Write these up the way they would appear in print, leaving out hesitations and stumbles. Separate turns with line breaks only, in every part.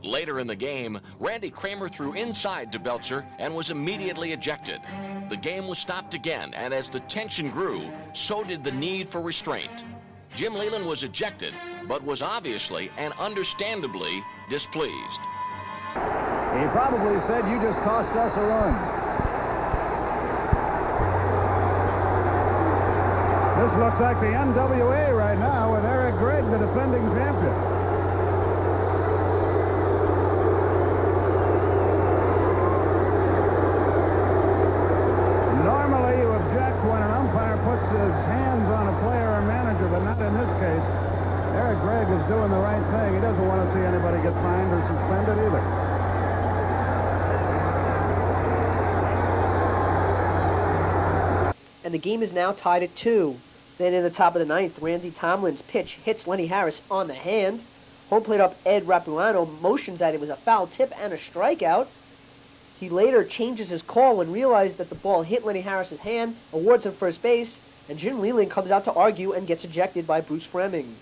Later in the game, Randy Kramer threw inside to Belcher and was immediately ejected. The game was stopped again, and as the tension grew, so did the need for restraint. Jim Leyland was ejected, but was obviously and understandably displeased.
He probably said, "You just cost us a run." This looks like the NWA right now with Eric Gregg, the defending champion. Normally you object when an umpire puts his hands on a player or manager, but not in this case. Eric Gregg is doing the right thing. He doesn't want to see anybody get fined or suspended either.
And the game is now tied at 2. Then in the top of the 9th, Randy Tomlin's pitch hits Lenny Harris on the hand. Home plate up Ed Rappuano motions that it was a foul tip and a strikeout. He later changes his call when realized that the ball hit Lenny Harris's hand, awards him first base, and Jim Leyland comes out to argue and gets ejected by Bruce Fremming.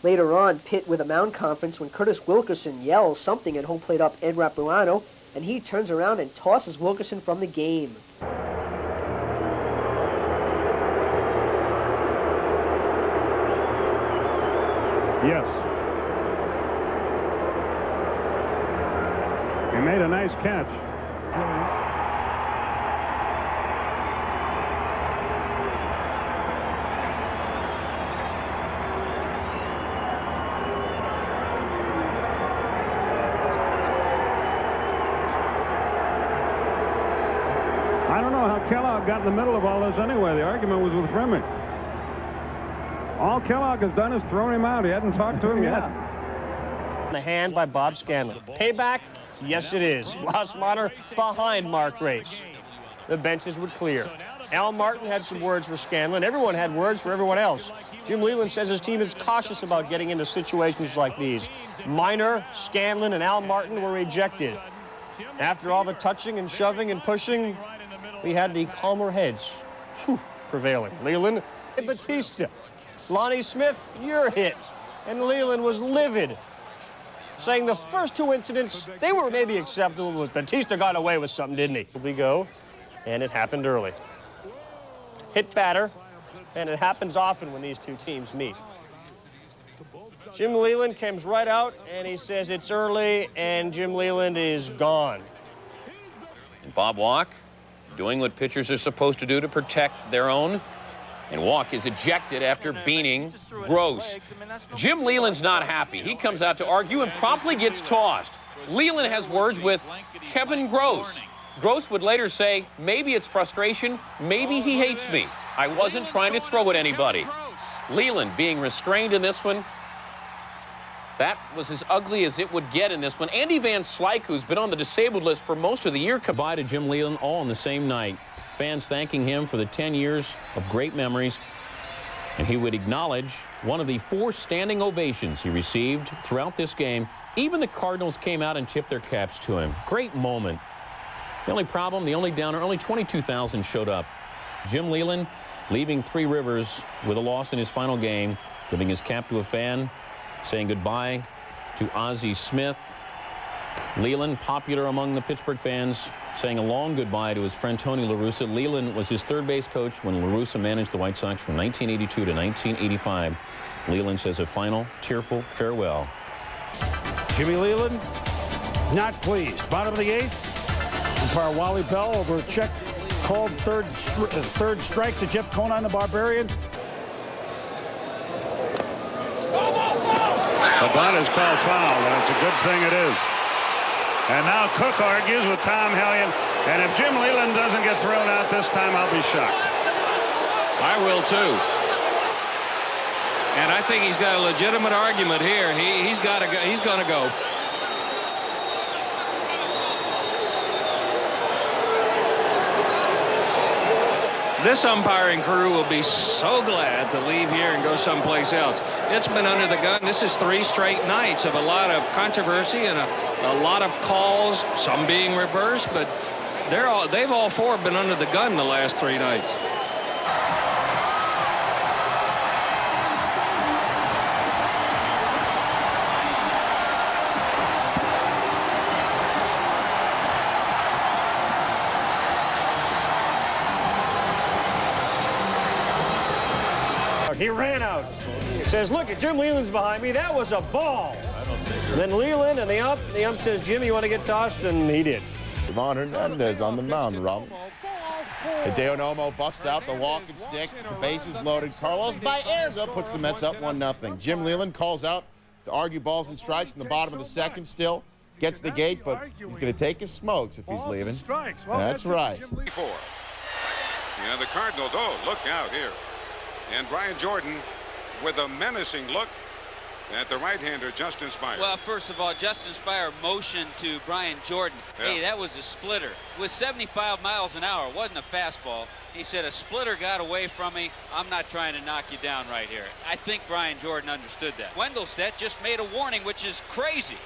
Later on, Pitt with a mound conference when Curtis Wilkerson yells something at home plate up Ed Rappuano, and he turns around and tosses Wilkerson from the game.
Yes. He made a nice catch. I don't know how Kellogg got in the middle of all this anyway. The argument was with Fremming. All Kellogg has done is thrown him out. He hadn't talked to him yet.
The hand by Bob Scanlon. Payback? Yes, it is. Rossmacher behind Mark Race. The benches would clear. Al Martin had some words for Scanlon. Everyone had words for everyone else. Jim Leyland says his team is cautious about getting into situations like these. Miner, Scanlon, and Al Martin were ejected. After all the touching and shoving and pushing, we had the calmer heads prevailing. Leland, Batista. Lonnie Smith, you're hit. And Leland was livid, saying the first 2 incidents, they were maybe acceptable, but Batista got away with something, didn't he? We go, and it happened early. Hit batter, and it happens often when these two teams meet. Jim Leyland comes right out, and he says it's early, and Jim Leyland is gone.
And Bob Walk doing what pitchers are supposed to do to protect their own. And Walk is ejected after beaning Gross. Jim Leyland's not happy. He comes out to argue and promptly gets tossed. Leland has words with Kevin Gross. Gross would later say, maybe it's frustration, maybe he hates me. I wasn't trying to throw at anybody. Leland being restrained in this one. That was as ugly as it would get in this one. Andy Van Slyke, who's been on the disabled list for most of the year, goodbye to Jim Leyland all on the same night. Fans thanking him for the 10 years of great memories. And he would acknowledge one of the 4 standing ovations he received throughout this game. Even the Cardinals came out and tipped their caps to him. Great moment. The only problem, the only downer, only 22,000 showed up. Jim Leyland leaving Three Rivers with a loss in his final game, giving his cap to a fan, saying goodbye to Ozzie Smith. Leland, popular among the Pittsburgh fans, saying a long goodbye to his friend Tony La Russa. Leland was his third base coach when La Russa managed the White Sox from 1982 to 1985. Leland says a final tearful farewell.
Jimmy Leland, not pleased. Bottom of the 8th, umpire Wally Bell over a check called third strike to Jeff Conan, the Barbarian. The bunt is called foul, and it's a good thing it is. And now Cook argues with Tom Hellion, and if Jim Leyland doesn't get thrown out this time, I'll be shocked.
I will too. And I think he's got a legitimate argument here. He's got to go. He's going to go. This umpiring crew will be so glad to leave here and go someplace else. It's been under the gun. This is 3 straight nights of a lot of controversy and a lot of calls, some being reversed, but they've all 4 been under the gun the last 3 nights.
He ran out. Says, look, Jim Leyland's behind me. That was a ball. Then Leland and the ump says, Jim, you want to get tossed? And he did.
Ivan Hernandez on the mound, Rob. Hideo Nomo busts out the walking stick. The bases loaded. Carlos Baerga puts the Mets up 1-0. Jim Leyland calls out to argue balls and strikes in the bottom of the second still. Gets the gate, but he's going to take his smokes if he's leaving. Well, that's right.
And the Cardinals, oh, look out here. And Brian Jordan with a menacing look at the right-hander, Justin Spire.
Well, first of all, Justin Spire motioned to Brian Jordan.
Yeah.
Hey, that was a splitter. It was 75 miles an hour. It wasn't a fastball. He said, a splitter got away from me. I'm not trying to knock you down right here. I think Brian Jordan understood that. Wendelstedt just made a warning, which is crazy.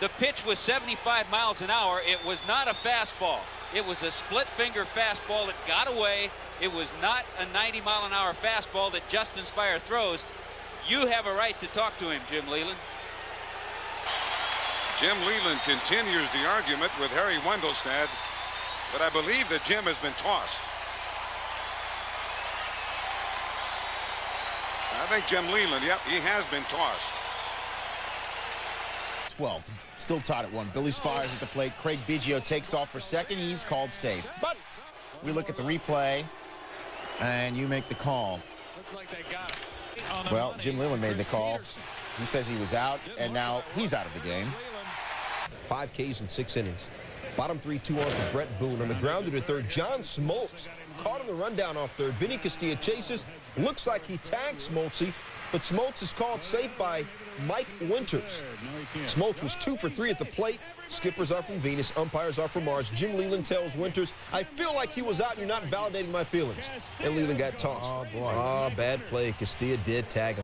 The pitch was 75 miles an hour. It was not a fastball. It was a split-finger fastball that got away. It was not a 90-mile-an-hour fastball that Justin Spire throws. You have a right to talk to him, Jim Leyland.
Jim Leyland continues the argument with Harry Wendelstedt, but I believe that Jim has been tossed. I think Jim Leyland, yep, he has been tossed.
12, still tied at 1. Billy Spires at the plate. Craig Biggio takes off for second. He's called safe. But we look at the replay, and you make the call. Well, Jim Leyland made the call. He says he was out, and now he's out of the game.
5 Ks in 6 innings. Bottom 3-2 on for Brett Boone. On the grounder to third, John Smoltz caught on the rundown off third. Vinny Castilla chases. Looks like he tagged Smoltzy, but Smoltz is called safe by Mike Winters. Smoltz was 2 for 3 at the plate. Skippers are from Venus, umpires are from Mars. Jim Leyland tells Winters, I feel like he was out, you're not validating my feelings. And Leyland got tossed. Oh, boy. Bad play. Castilla did tag him.